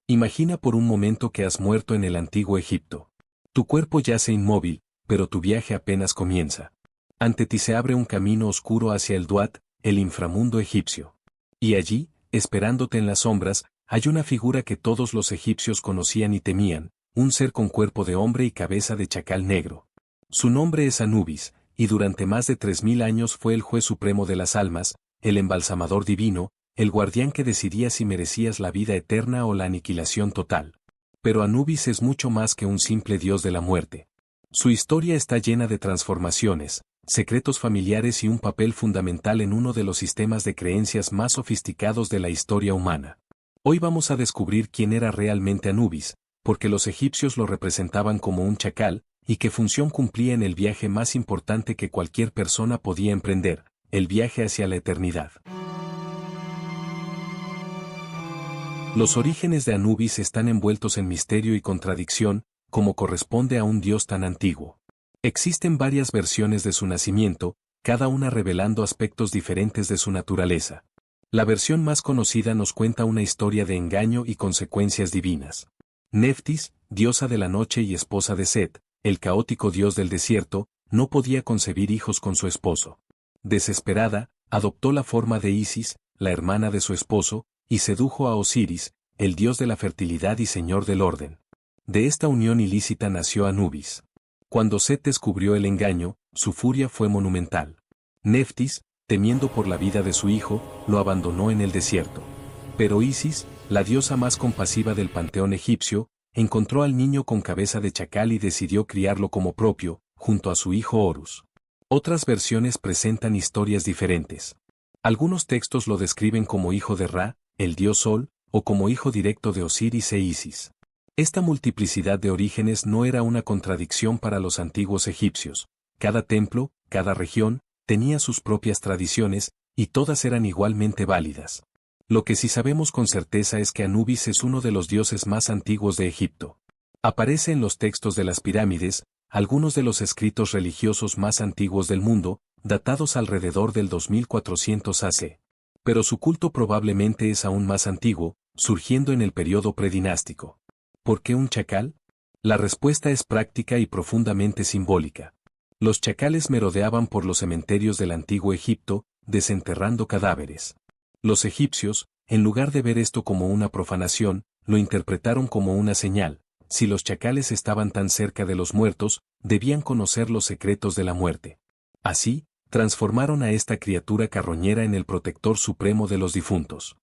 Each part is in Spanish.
Imagina por un momento que has muerto en el antiguo Egipto. Tu cuerpo yace inmóvil, pero tu viaje apenas comienza. Ante ti se abre un camino oscuro hacia el Duat, el inframundo egipcio. Y allí, esperándote en las sombras, hay una figura que todos los egipcios conocían y temían, un ser con cuerpo de hombre y cabeza de chacal negro. Su nombre es Anubis, y durante más de 3000 años fue el juez supremo de las almas, el embalsamador divino, el guardián que decidía si merecías la vida eterna o la aniquilación total. Pero Anubis es mucho más que un simple dios de la muerte. Su historia está llena de transformaciones, secretos familiares y un papel fundamental en uno de los sistemas de creencias más sofisticados de la historia humana. Hoy vamos a descubrir quién era realmente Anubis, porque los egipcios lo representaban como un chacal, y qué función cumplía en el viaje más importante que cualquier persona podía emprender, el viaje hacia la eternidad. Los orígenes de Anubis están envueltos en misterio y contradicción, como corresponde a un dios tan antiguo. Existen varias versiones de su nacimiento, cada una revelando aspectos diferentes de su naturaleza. La versión más conocida nos cuenta una historia de engaño y consecuencias divinas. Neftis, diosa de la noche y esposa de Set, el caótico dios del desierto, no podía concebir hijos con su esposo. Desesperada, adoptó la forma de Isis, la hermana de su esposo, y sedujo a Osiris, el dios de la fertilidad y señor del orden. De esta unión ilícita nació Anubis. Cuando Set descubrió el engaño, su furia fue monumental. Neftis, temiendo por la vida de su hijo, lo abandonó en el desierto. Pero Isis, la diosa más compasiva del panteón egipcio, encontró al niño con cabeza de chacal y decidió criarlo como propio, junto a su hijo Horus. Otras versiones presentan historias diferentes. Algunos textos lo describen como hijo de Ra, el dios Sol, o como hijo directo de Osiris e Isis. Esta multiplicidad de orígenes no era una contradicción para los antiguos egipcios. Cada templo, cada región, tenía sus propias tradiciones, y todas eran igualmente válidas. Lo que sí sabemos con certeza es que Anubis es uno de los dioses más antiguos de Egipto. Aparece en los textos de las pirámides, algunos de los escritos religiosos más antiguos del mundo, datados alrededor del 2400 AC. Pero su culto probablemente es aún más antiguo, surgiendo en el periodo predinástico. ¿Por qué un chacal? La respuesta es práctica y profundamente simbólica. Los chacales merodeaban por los cementerios del antiguo Egipto, desenterrando cadáveres. Los egipcios, en lugar de ver esto como una profanación, lo interpretaron como una señal. Si los chacales estaban tan cerca de los muertos, debían conocer los secretos de la muerte. Así, transformaron a esta criatura carroñera en el protector supremo de los difuntos.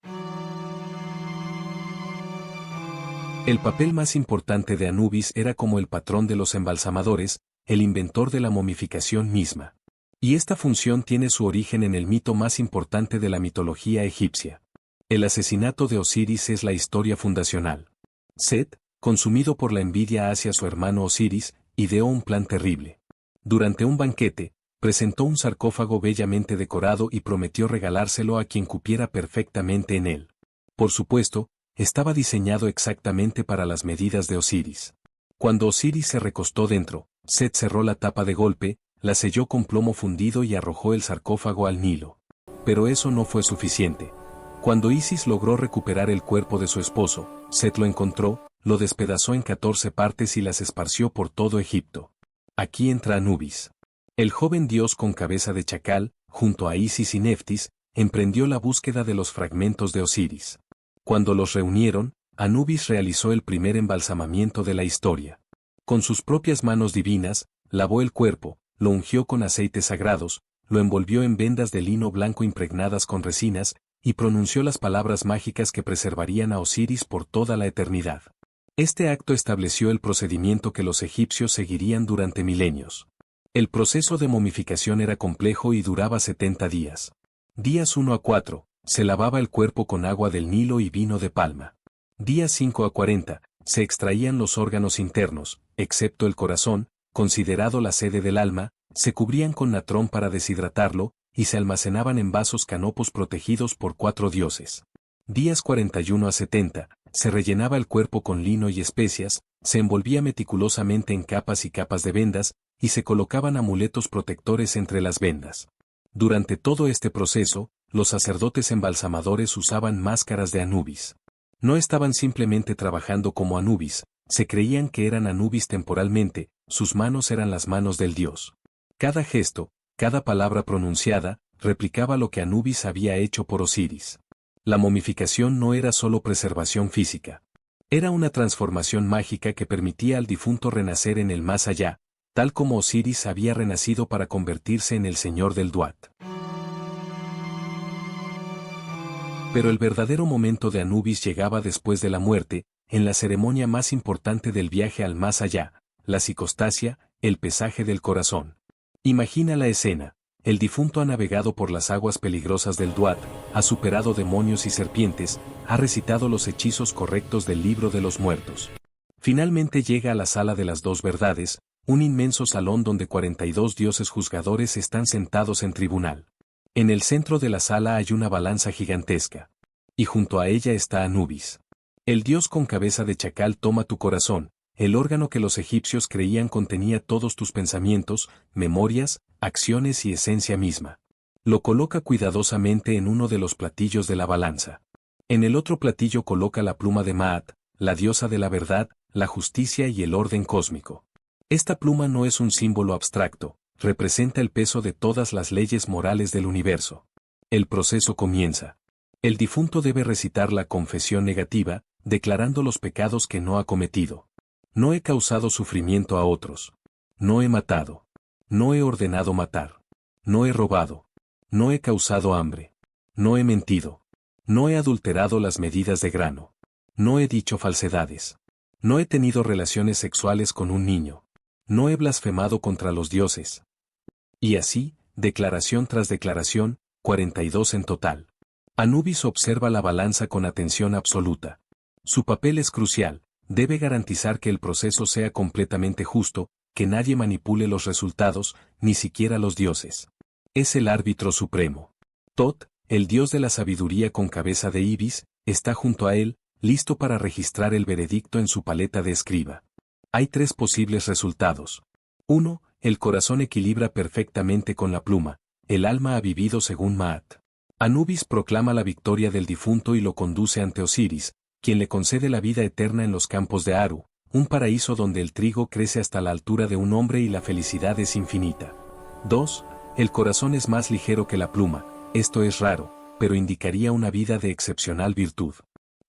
El papel más importante de Anubis era como el patrón de los embalsamadores, el inventor de la momificación misma. Y esta función tiene su origen en el mito más importante de la mitología egipcia. El asesinato de Osiris es la historia fundacional. Set, consumido por la envidia hacia su hermano Osiris, ideó un plan terrible. Durante un banquete, presentó un sarcófago bellamente decorado y prometió regalárselo a quien cupiera perfectamente en él. Por supuesto, estaba diseñado exactamente para las medidas de Osiris. Cuando Osiris se recostó dentro, Set cerró la tapa de golpe, la selló con plomo fundido y arrojó el sarcófago al Nilo. Pero eso no fue suficiente. Cuando Isis logró recuperar el cuerpo de su esposo, Set lo encontró, lo despedazó en 14 partes y las esparció por todo Egipto. Aquí entra Anubis. El joven dios con cabeza de chacal, junto a Isis y Neftis, emprendió la búsqueda de los fragmentos de Osiris. Cuando los reunieron, Anubis realizó el primer embalsamamiento de la historia. Con sus propias manos divinas, lavó el cuerpo, lo ungió con aceites sagrados, lo envolvió en vendas de lino blanco impregnadas con resinas, y pronunció las palabras mágicas que preservarían a Osiris por toda la eternidad. Este acto estableció el procedimiento que los egipcios seguirían durante milenios. El proceso de momificación era complejo y duraba 70 días. Días 1 a 4, se lavaba el cuerpo con agua del Nilo y vino de palma. Días 5 a 40, se extraían los órganos internos, excepto el corazón, considerado la sede del alma, se cubrían con natrón para deshidratarlo, y se almacenaban en vasos canopos protegidos por 4 dioses. Días 41 a 70, se rellenaba el cuerpo con lino y especias, se envolvía meticulosamente en capas y capas de vendas, y se colocaban amuletos protectores entre las vendas. Durante todo este proceso, los sacerdotes embalsamadores usaban máscaras de Anubis. No estaban simplemente trabajando como Anubis, se creían que eran Anubis temporalmente, sus manos eran las manos del dios. Cada gesto, cada palabra pronunciada, replicaba lo que Anubis había hecho por Osiris. La momificación no era solo preservación física. Era una transformación mágica que permitía al difunto renacer en el más allá, tal como Osiris había renacido para convertirse en el señor del Duat. Pero el verdadero momento de Anubis llegaba después de la muerte, en la ceremonia más importante del viaje al más allá, la psicostasia, el pesaje del corazón. Imagina la escena. El difunto ha navegado por las aguas peligrosas del Duat, ha superado demonios y serpientes, ha recitado los hechizos correctos del libro de los muertos. Finalmente llega a la sala de las dos verdades, un inmenso salón donde 42 dioses juzgadores están sentados en tribunal. En el centro de la sala hay una balanza gigantesca. Y junto a ella está Anubis. El dios con cabeza de chacal toma tu corazón, el órgano que los egipcios creían contenía todos tus pensamientos, memorias, acciones y esencia misma. Lo coloca cuidadosamente en uno de los platillos de la balanza. En el otro platillo coloca la pluma de Maat, la diosa de la verdad, la justicia y el orden cósmico. Esta pluma no es un símbolo abstracto, representa el peso de todas las leyes morales del universo. El proceso comienza. El difunto debe recitar la confesión negativa, declarando los pecados que no ha cometido. No he causado sufrimiento a otros. No he matado. No he ordenado matar. No he robado. No he causado hambre. No he mentido. No he adulterado las medidas de grano. No he dicho falsedades. No he tenido relaciones sexuales con un niño. No he blasfemado contra los dioses. Y así, declaración tras declaración, 42 en total. Anubis observa la balanza con atención absoluta. Su papel es crucial, debe garantizar que el proceso sea completamente justo, que nadie manipule los resultados, ni siquiera los dioses. Es el árbitro supremo. Tot, el dios de la sabiduría con cabeza de ibis, está junto a él, listo para registrar el veredicto en su paleta de escriba. Hay 3 posibles resultados. 1. El corazón equilibra perfectamente con la pluma, el alma ha vivido según Maat. Anubis proclama la victoria del difunto y lo conduce ante Osiris, quien le concede la vida eterna en los campos de Aru, un paraíso donde el trigo crece hasta la altura de un hombre y la felicidad es infinita. 2. El corazón es más ligero que la pluma, esto es raro, pero indicaría una vida de excepcional virtud.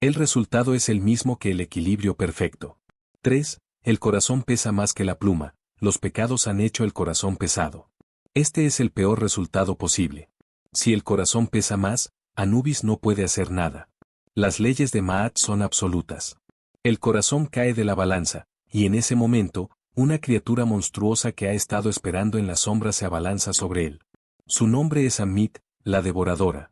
El resultado es el mismo que el equilibrio perfecto. 3. El corazón pesa más que la pluma, los pecados han hecho el corazón pesado. Este es el peor resultado posible. Si el corazón pesa más, Anubis no puede hacer nada. Las leyes de Maat son absolutas. El corazón cae de la balanza, y en ese momento, una criatura monstruosa que ha estado esperando en la sombra se abalanza sobre él. Su nombre es Ammit, la devoradora.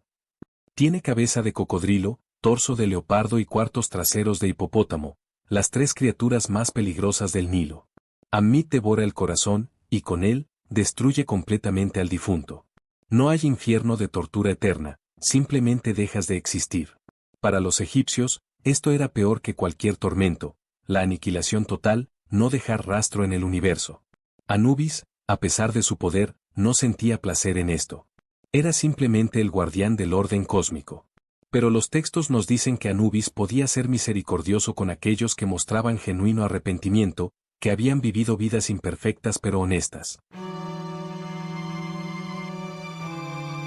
Tiene cabeza de cocodrilo, torso de leopardo y cuartos traseros de hipopótamo, las 3 criaturas más peligrosas del Nilo. Ammit devora el corazón, y con él, destruye completamente al difunto. No hay infierno de tortura eterna, simplemente dejas de existir. Para los egipcios, esto era peor que cualquier tormento, la aniquilación total, no dejar rastro en el universo. Anubis, a pesar de su poder, no sentía placer en esto. Era simplemente el guardián del orden cósmico. Pero los textos nos dicen que Anubis podía ser misericordioso con aquellos que mostraban genuino arrepentimiento, que habían vivido vidas imperfectas pero honestas.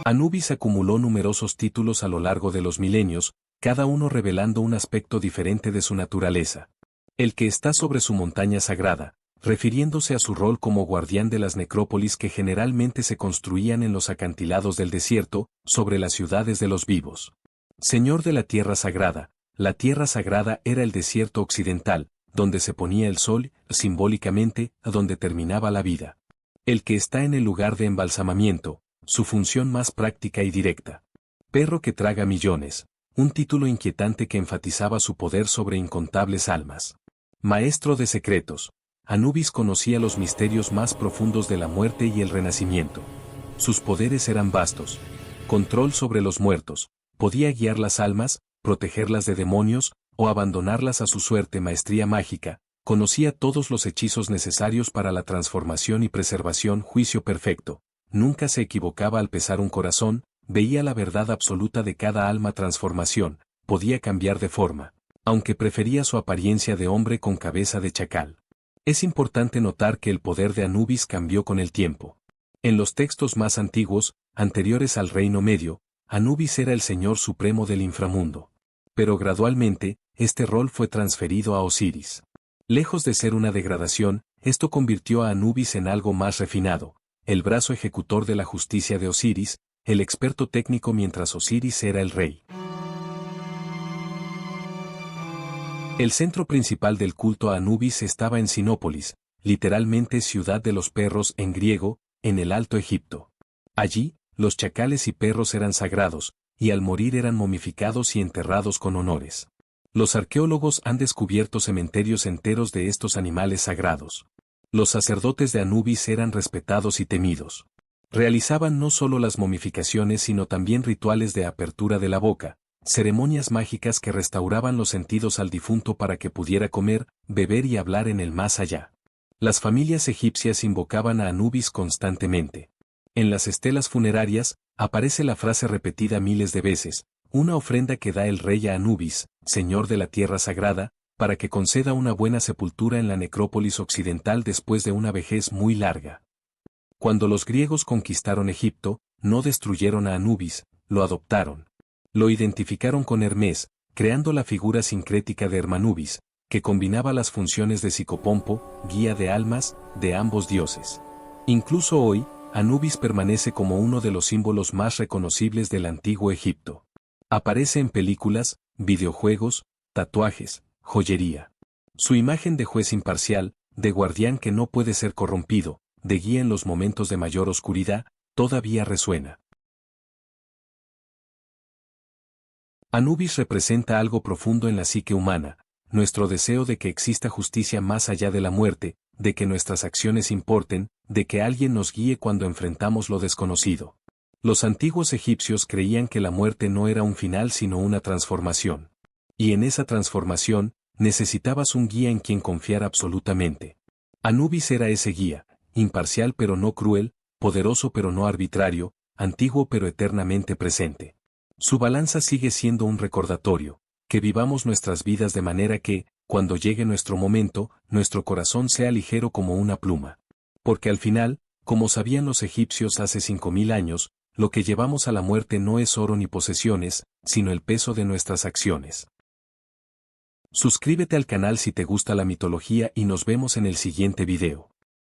Anubis acumuló numerosos títulos a lo largo de los milenios, cada uno revelando un aspecto diferente de su naturaleza. El que está sobre su montaña sagrada, refiriéndose a su rol como guardián de las necrópolis que generalmente se construían en los acantilados del desierto, sobre las ciudades de los vivos. Señor de la tierra sagrada era el desierto occidental, donde se ponía el sol, simbólicamente, donde terminaba la vida. El que está en el lugar de embalsamamiento, su función más práctica y directa. Perro que traga millones, un título inquietante que enfatizaba su poder sobre incontables almas. Maestro de secretos, Anubis conocía los misterios más profundos de la muerte y el renacimiento. Sus poderes eran vastos. Control sobre los muertos, podía guiar las almas, protegerlas de demonios, o abandonarlas a su suerte. Maestría mágica, conocía todos los hechizos necesarios para la transformación y preservación. Juicio perfecto, nunca se equivocaba al pesar un corazón, veía la verdad absoluta de cada alma. Transformación, podía cambiar de forma. aunque prefería su apariencia de hombre con cabeza de chacal. Es importante notar que el poder de Anubis cambió con el tiempo. En los textos más antiguos, anteriores al Reino Medio, Anubis era el señor supremo del inframundo. Pero gradualmente, este rol fue transferido a Osiris. Lejos de ser una degradación, esto convirtió a Anubis en algo más refinado, el brazo ejecutor de la justicia de Osiris, el experto técnico mientras Osiris era el rey. El centro principal del culto a Anubis estaba en Sinópolis, literalmente ciudad de los perros en griego, en el Alto Egipto. Allí, los chacales y perros eran sagrados, y al morir eran momificados y enterrados con honores. Los arqueólogos han descubierto cementerios enteros de estos animales sagrados. Los sacerdotes de Anubis eran respetados y temidos. Realizaban no solo las momificaciones sino también rituales de apertura de la boca, ceremonias mágicas que restauraban los sentidos al difunto para que pudiera comer, beber y hablar en el más allá. Las familias egipcias invocaban a Anubis constantemente. En las estelas funerarias, aparece la frase repetida miles de veces, una ofrenda que da el rey a Anubis, señor de la tierra sagrada, para que conceda una buena sepultura en la necrópolis occidental después de una vejez muy larga. Cuando los griegos conquistaron Egipto, no destruyeron a Anubis, lo adoptaron. Lo identificaron con Hermes, creando la figura sincrética de Hermanubis, que combinaba las funciones de psicopompo, guía de almas, de ambos dioses. Incluso hoy, Anubis permanece como uno de los símbolos más reconocibles del antiguo Egipto. Aparece en películas, videojuegos, tatuajes, joyería. Su imagen de juez imparcial, de guardián que no puede ser corrompido, de guía en los momentos de mayor oscuridad, todavía resuena. Anubis representa algo profundo en la psique humana, nuestro deseo de que exista justicia más allá de la muerte, de que nuestras acciones importen, de que alguien nos guíe cuando enfrentamos lo desconocido. Los antiguos egipcios creían que la muerte no era un final sino una transformación. Y en esa transformación, necesitabas un guía en quien confiar absolutamente. Anubis era ese guía, imparcial pero no cruel, poderoso pero no arbitrario, antiguo pero eternamente presente. Su balanza sigue siendo un recordatorio, que vivamos nuestras vidas de manera que, cuando llegue nuestro momento, nuestro corazón sea ligero como una pluma. Porque al final, como sabían los egipcios hace 5000 años, lo que llevamos a la muerte no es oro ni posesiones, sino el peso de nuestras acciones. Suscríbete al canal si te gusta la mitología y nos vemos en el siguiente video.